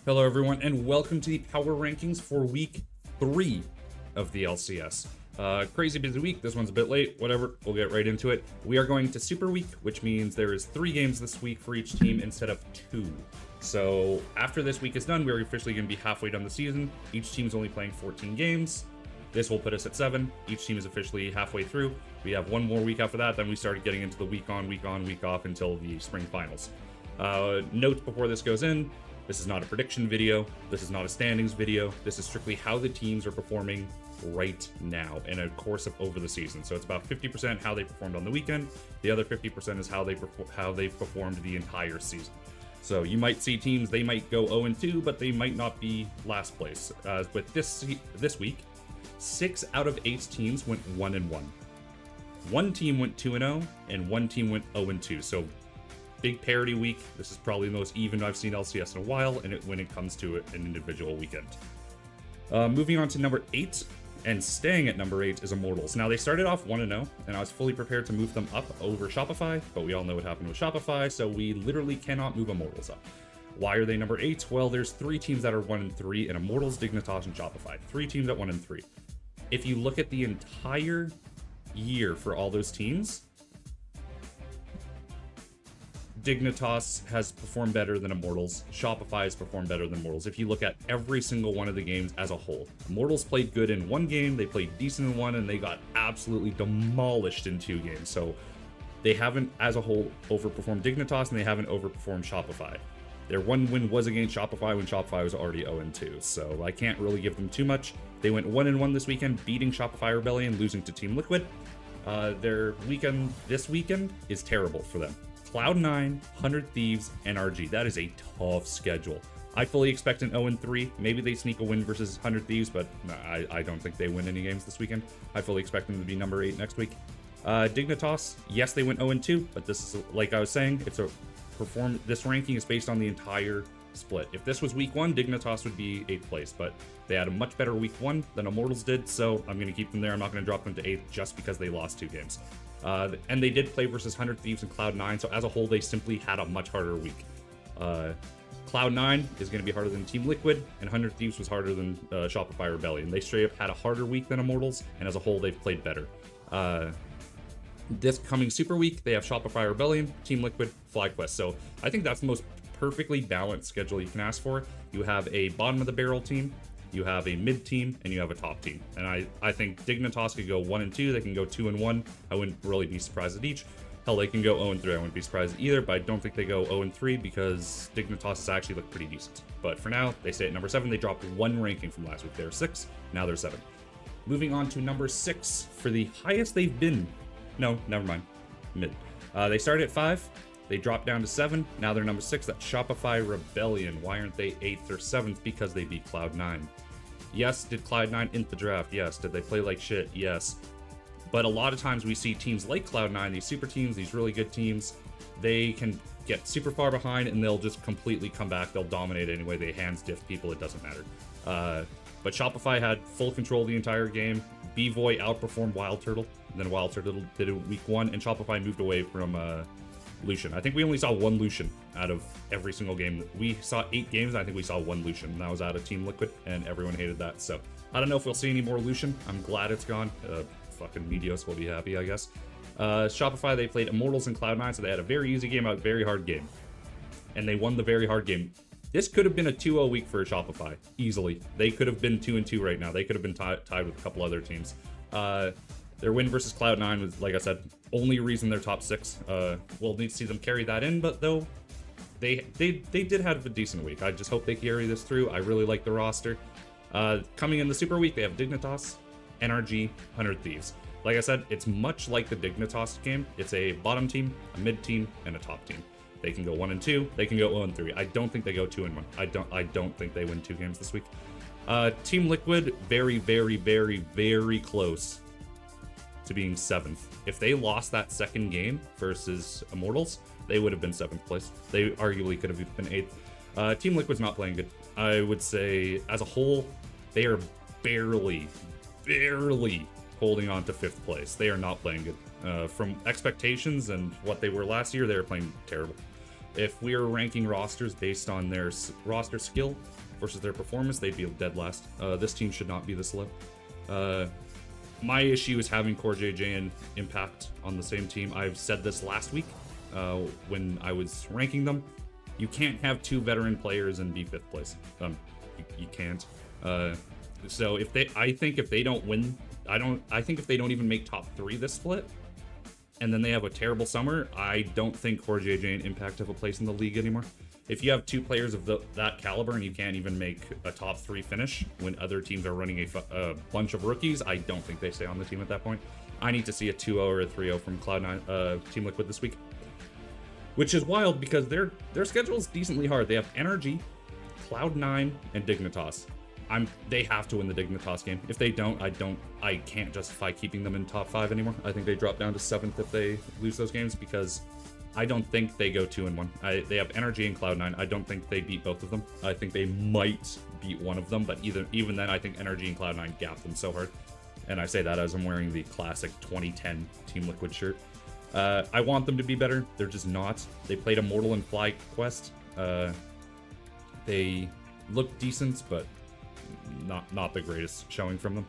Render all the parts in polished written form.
Hello everyone, and welcome to the power rankings for week 3 of the LCS. Crazy busy week, this one's a bit late, whatever, we'll get right into it. We are going to Super Week, which means there is 3 games this week for each team instead of 2. So after this week is done, we're officially going to be halfway done the season. Each team's only playing 14 games. This will put us at 7. Each team is officially halfway through. We have one more week after that, then we started getting into the week on, week off until the spring finals. Note before this goes in, this is not a prediction video, this is not a standings video, this is strictly how the teams are performing right now in a course of over the season. So it's about 50% how they performed on the weekend, the other 50% is how they've performed the entire season. So you might see teams, they might go 0-2, but they might not be last place. With this week, 6 out of 8 teams went 1-1. One team went 2-0, and one team went 0-2. So big parity week. This is probably the most even I've seen LCS in a while, when it comes to an individual weekend. Moving on to number 8, and staying at number 8 is Immortals. Now, they started off 1-0, and I was fully prepared to move them up over Shopify, but we all know what happened with Shopify, so we literally cannot move Immortals up. Why are they number 8? Well, there's 3 teams that are 1-3, and Immortals, Dignitas, and Shopify. 3 teams at 1-3. If you look at the entire year for all those teams, Dignitas has performed better than Immortals. Shopify has performed better than Immortals. If you look at every single one of the games as a whole, Immortals played good in one game, they played decent in one, and they got absolutely demolished in 2 games. So they haven't, as a whole, overperformed Dignitas, and they haven't overperformed Shopify. Their one win was against Shopify when Shopify was already 0-2, so I can't really give them too much. They went 1-1 this weekend, beating Shopify Rebellion, losing to Team Liquid. Their weekend this weekend is terrible for them. Cloud9, 100 Thieves, NRG. That is a tough schedule. I fully expect an 0-3. Maybe they sneak a win versus 100 Thieves, but I don't think they win any games this weekend. I fully expect them to be number 8 next week. Dignitas, yes, they went 0-2, but this is, like I was saying, this ranking is based on the entire split. If this was week 1, Dignitas would be 8th place, but they had a much better week 1 than Immortals did, so I'm going to keep them there. I'm not going to drop them to 8th just because they lost 2 games. And they did play versus 100 Thieves and Cloud9, so as a whole, they simply had a much harder week. Cloud9 is going to be harder than Team Liquid, and 100 Thieves was harder than Shopify Rebellion. They straight up had a harder week than Immortals, and as a whole, they've played better. This coming Super Week, they have Shopify Rebellion, Team Liquid, FlyQuest. So I think that's the most perfectly balanced schedule you can ask for. You have a bottom-of-the-barrel team, you have a mid team, and you have a top team. And I think Dignitas could go 1-2, they can go 2-1. I wouldn't really be surprised at each. Hell, they can go 0-3, I wouldn't be surprised at either, but I don't think they go 0-3 because Dignitas has actually looked pretty decent. But for now, they stay at number 7. They dropped 1 ranking from last week. They were 6, now they're 7. Moving on to number 6 for the highest they've been. No, never mind. Mid. They started at 5. They dropped down to 7. Now they're number 6. That's Shopify Rebellion. Why aren't they 8th or 7th? Because they beat Cloud9. Yes, did Cloud9 int the draft? Yes. Did they play like shit? Yes. But a lot of times we see teams like Cloud9, these super teams, these really good teams, they can get super far behind and they'll just completely come back. They'll dominate anyway. They hands diff people. It doesn't matter. But Shopify had full control the entire game. B-Voy outperformed Wild Turtle. And then Wild Turtle did it week 1, and Shopify moved away from Lucian. I think we only saw 1 Lucian out of every single game. We saw 8 games, and I think we saw 1 Lucian, and that was out of Team Liquid, and everyone hated that. So I don't know if we'll see any more Lucian. I'm glad it's gone. Fucking Medios will be happy, I guess. Shopify, they played Immortals and Cloud9, so they had a very easy game, a very hard game. And they won the very hard game. This could have been a 2-0 week for Shopify, easily. They could have been 2-2 right now. They could have been tied with a couple other teams. Their win versus Cloud9 was, like I said, only reason they're top 6. We'll need to see them carry that in, but though, they did have a decent week. I just hope they carry this through. I really like the roster. Coming in the Super Week, they have Dignitas, NRG, 100 Thieves. Like I said, it's much like the Dignitas game. It's a bottom team, a mid team, and a top team. They can go 1-2. They can go 0-3. I don't think they go 2-1. I don't think they win 2 games this week. Team Liquid, very, very, very, very close to being 7th. If they lost that second game versus Immortals, they would have been 7th place. They arguably could have been 8th. Team Liquid's not playing good. I would say, as a whole, they are barely holding on to 5th place. They are not playing good. From expectations and what they were last year, they were playing terrible. If we were ranking rosters based on their roster skill versus their performance, they'd be dead last. This team should not be this low. My issue is having Core JJ and Impact on the same team. I've said this last week when I was ranking them. You can't have 2 veteran players and be 5th place. You can't. So I think if they don't win, I think if they don't even make top 3 this split, and then they have a terrible summer, I don't think Core JJ and Impact have a place in the league anymore. If you have 2 players of that caliber and you can't even make a top 3 finish when other teams are running a bunch of rookies, I don't think they stay on the team at that point. I need to see a 2-0 or a 3-0 from Cloud9, Team Liquid this week. Which is wild because their schedule is decently hard. They have NRG, Cloud9, and Dignitas. They have to win the Dignitas game. If they don't, I can't justify keeping them in top 5 anymore. I think they drop down to 7th if they lose those games because I don't think they go 2-1. They have NRG and Cloud9. I don't think they beat both of them. I think they might beat one of them, but even then, I think NRG and Cloud9 gap them so hard. And I say that as I'm wearing the classic 2010 Team Liquid shirt. I want them to be better. They're just not. They played Immortal and FlyQuest. They look decent, but not the greatest showing from them.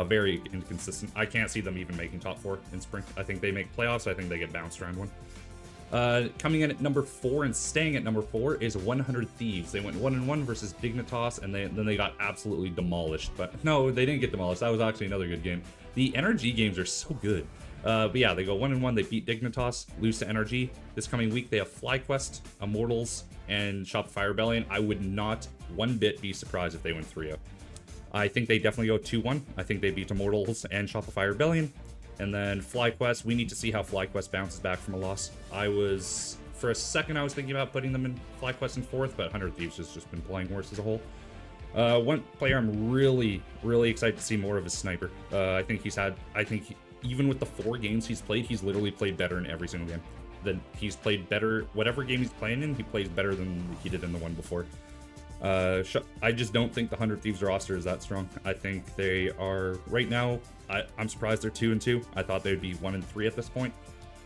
Very inconsistent. I can't see them even making top 4 in spring. I think they make playoffs. I think they get bounced round 1. Coming in at number 4 and staying at number 4 is 100 Thieves. They went 1-1 versus Dignitas, and then they got absolutely demolished. But no, they didn't get demolished. That was actually another good game. The NRG games are so good. But yeah, they go 1-1. They beat Dignitas, lose to NRG. This coming week, they have FlyQuest, Immortals, and Shopify Rebellion. I would not one bit be surprised if they went 3-0. I think they definitely go 2-1. I think they beat Immortals and Shopify Rebellion. And then FlyQuest, we need to see how FlyQuest bounces back from a loss. For a second, I was thinking about putting them in FlyQuest in 4th, but 100 Thieves has just been playing worse as a whole. One player I'm really, really excited to see more of is Sniper. Even with the 4 games he's played, he's literally played better in every single game. He's played better, whatever game he's playing in, he plays better than he did in the one before. I just don't think the 100 Thieves roster is that strong. I think they are, right now, I'm surprised they're 2-2. I thought they'd be 1-3 at this point,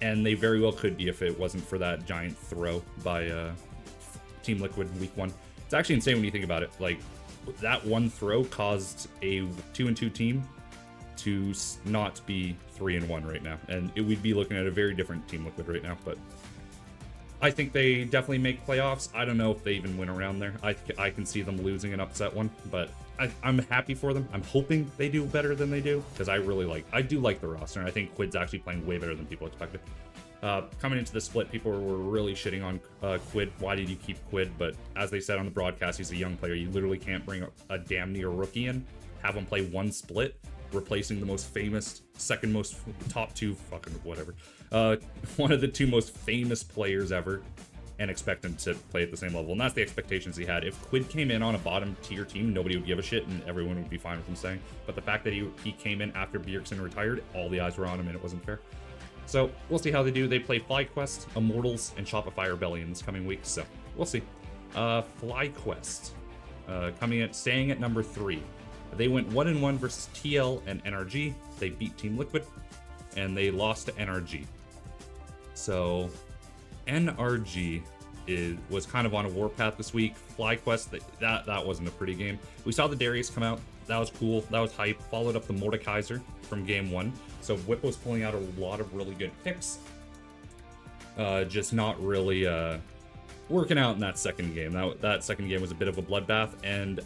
and they very well could be if it wasn't for that giant throw by Team Liquid in week 1. It's actually insane when you think about it. Like, that one throw caused a 2-2 team to not be 3-1 right now, and we'd be looking at a very different Team Liquid right now. But I think they definitely make playoffs. I don't know if they even win around there. I can see them losing an upset one, but I'm happy for them. I'm hoping they do better than they do, because I do like the roster, and I think Quid's actually playing way better than people expected. Coming into the split, people were really shitting on Quid. Why did you keep Quid? But as they said on the broadcast, he's a young player. You literally can't bring a damn near rookie in, have him play one split, replacing the most famous, top 2, fucking whatever, one of the 2 most famous players ever, and expect him to play at the same level. And that's the expectations he had. If Quid came in on a bottom tier team, nobody would give a shit and everyone would be fine with him staying. But the fact that he came in after Bjergsen retired, all the eyes were on him and it wasn't fair. So we'll see how they do. They play FlyQuest, Immortals, and Shopify Rebellion this coming week, so we'll see. FlyQuest, staying at number 3. They went 1-1 versus TL and NRG. They beat Team Liquid, and they lost to NRG. So NRG was kind of on a warpath this week. FlyQuest, that wasn't a pretty game. We saw the Darius come out. That was cool. That was hype. Followed up the Mordekaiser from game 1. So Whip was pulling out a lot of really good picks. Just not really working out in that second game. That second game was a bit of a bloodbath, and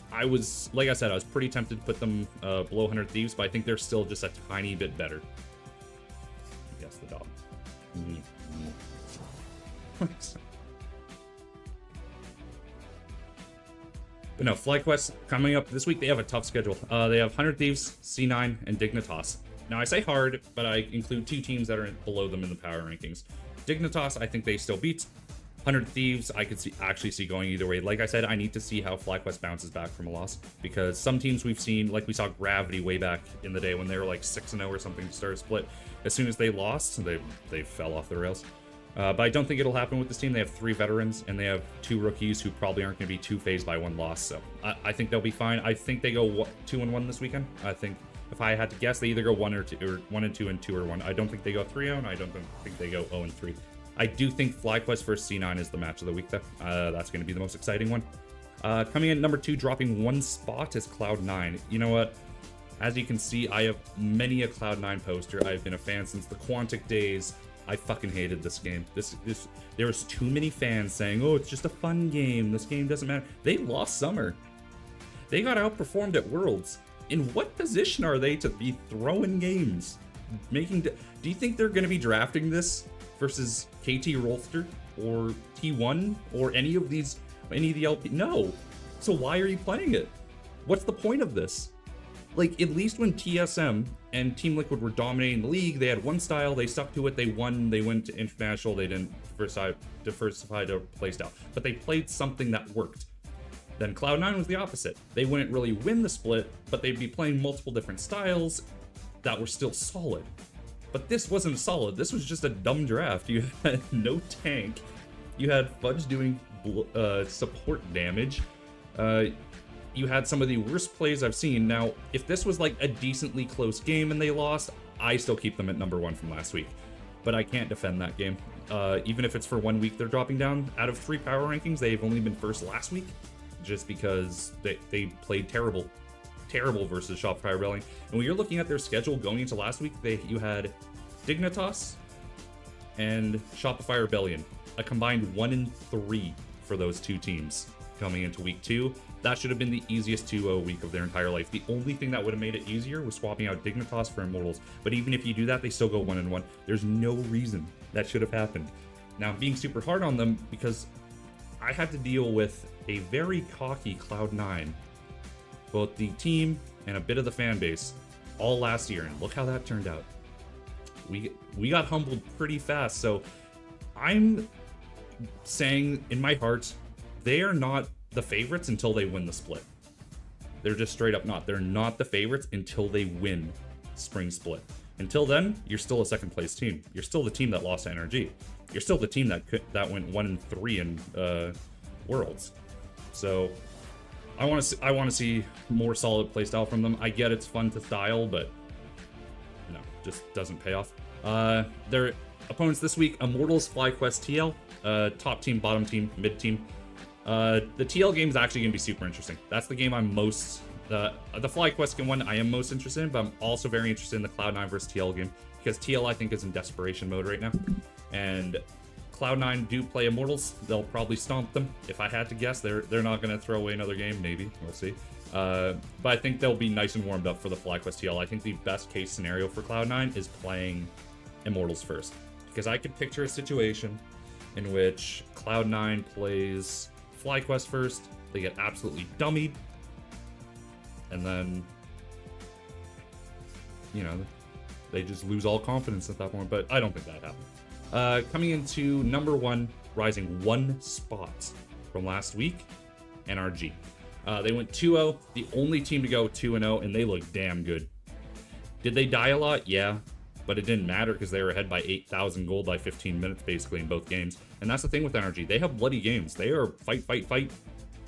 like I said, I was pretty tempted to put them below 100 Thieves, but I think they're still just a tiny bit better. Yes, the dog. But no, FlyQuest coming up this week, they have a tough schedule. They have 100 Thieves, C9, and Dignitas. Now, I say hard, but I include 2 teams that are below them in the power rankings. Dignitas, I think they still beat. 100 Thieves, I could actually see going either way. Like I said, I need to see how FlyQuest bounces back from a loss, because some teams we've seen, like we saw Gravity way back in the day when they were like 6-0 or something to start a split. As soon as they lost, they fell off the rails. But I don't think it'll happen with this team. They have 3 veterans, and they have 2 rookies who probably aren't going to be too phased by one loss. So I think they'll be fine. I think they go 2-1 this weekend. I think if I had to guess, they either go 1-2 and 2-1. I don't think they go 3-0, and I don't think they go 0-3. I do think FlyQuest versus C9 is the match of the week, though. That's going to be the most exciting one. Coming in at number 2, dropping 1 spot, is Cloud9. You know what? As you can see, I have many a Cloud9 poster. I've been a fan since the Quantic days. I fucking hated this game. There was too many fans saying, oh, it's just a fun game. This game doesn't matter. They lost Summer. They got outperformed at Worlds. In what position are they to be throwing games? Do you think they're going to be drafting this versus KT Rolster or T1 or any of the LP? No. So why are you playing it? What's the point of this? Like, at least when TSM and Team Liquid were dominating the league, they had one style, they stuck to it, they won, they went to international, they didn't diversify to playstyle. But they played something that worked. Then Cloud9 was the opposite. They wouldn't really win the split, but they'd be playing multiple different styles that were still solid. But this wasn't solid. This was just a dumb draft. You had no tank. You had Fudge doing support damage. You had some of the worst plays I've seen. Now, if this was like a decently close game and they lost, I still keep them at number 1 from last week. But I can't defend that game. Even if it's for 1 week they're dropping down. Out of 3 power rankings, they've only been first last week. Just because they played terrible versus Shopify Rebellion. And when you're looking at their schedule going into last week, you had Dignitas and Shopify Rebellion, a combined 1-3 for those 2 teams coming into week 2. That should have been the easiest 2-0 week of their entire life. The only thing that would have made it easier was swapping out Dignitas for Immortals. But even if you do that, they still go 1-1. There's no reason that should have happened. Now, I'm being super hard on them because I had to deal with a very cocky Cloud9, both the team and a bit of the fan base, all last year, and look how that turned out. We got humbled pretty fast, so I'm saying in my heart, they are not the favorites until they win the split. They're just straight up not. They're not the favorites until they win Spring Split. Until then, you're still a second place team. You're still the team that lost to NRG. You're still the team that went 1-3 in Worlds. So I want to see more solid playstyle from them. I get it's fun to style, but no, just doesn't pay off. Their opponents this week: Immortals, FlyQuest, TL, top team, bottom team, mid team. The TL game is actually going to be super interesting. That's the game I'm most... the FlyQuest one I am most interested in, but I'm also very interested in the Cloud9 versus TL game, because TL, I think, is in desperation mode right now. And Cloud9 do play Immortals. They'll probably stomp them. If I had to guess, they're not going to throw away another game. Maybe. We'll see. But I think they'll be nice and warmed up for the FlyQuest TL. I think the best case scenario for Cloud9 is playing Immortals first. Because I could picture a situation in which Cloud9 plays FlyQuest first, they get absolutely dummied, and then, you know, they just lose all confidence at that point, but I don't think that happened. Coming into number 1, rising 1 spot from last week, NRG. They went 2-0, the only team to go 2-0, and they look damn good. Did they die a lot? Yeah. But it didn't matter because they were ahead by 8,000 gold by 15 minutes basically in both games. And that's the thing with NRG. They have bloody games. They are fight, fight, fight,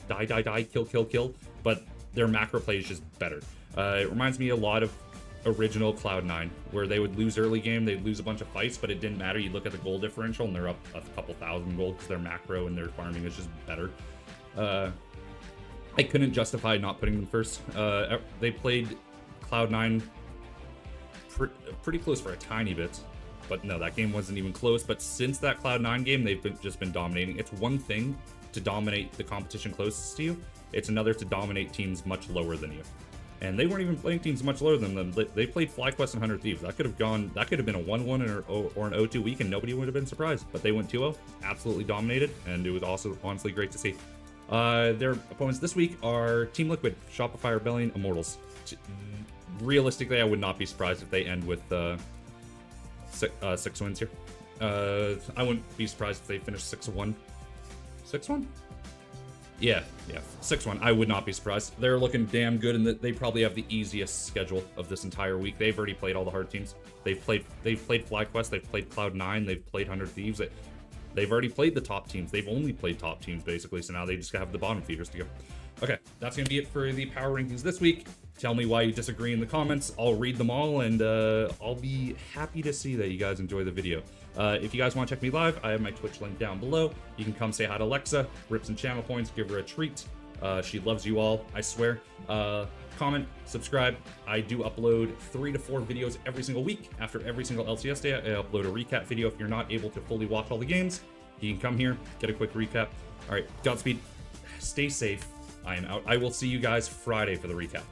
die, die, die, kill, kill, kill. But their macro play is just better. It reminds me a lot of original Cloud9, where they would lose early game, they'd lose a bunch of fights, but it didn't matter. You look at the gold differential and they're up a couple thousand gold because their macro and their farming is just better. I couldn't justify not putting them first. They played Cloud9 pretty close for a tiny bit, but no, that game wasn't even close. But since that Cloud9 game, they've just been dominating. It's one thing to dominate the competition closest to you, it's another to dominate teams much lower than you. And they weren't even playing teams much lower than them. They played FlyQuest and 100 Thieves. That could have been a 1-1 or an 0-2 week, and nobody would have been surprised. But they went 2-0, absolutely dominated, and it was also honestly great to see. Their opponents this week are Team Liquid, Shopify Rebellion, Immortals. Realistically, I would not be surprised if they end with 6 wins here. I wouldn't be surprised if they finish 6-1. 6-1? Yeah, 6-1. I would not be surprised. They're looking damn good, and they probably have the easiest schedule of this entire week. They've already played all the hard teams. They've played FlyQuest, they've played Cloud9, they've played 100 Thieves. They've already played the top teams. They've only played top teams, basically, so now they just have the bottom feeders to go. Okay, that's going to be it for the power rankings this week. Tell me why you disagree in the comments. I'll read them all, and I'll be happy to see that you guys enjoy the video. If you guys want to check me live, I have my Twitch link down below. You can come say hi to Alexa, rip some channel points, give her a treat. She loves you all, I swear. Comment, subscribe. I do upload 3 to 4 videos every single week. After every single LCS day, I upload a recap video. If you're not able to fully watch all the games, you can come here, get a quick recap. All right, Godspeed. Stay safe. I am out. I will see you guys Friday for the recap.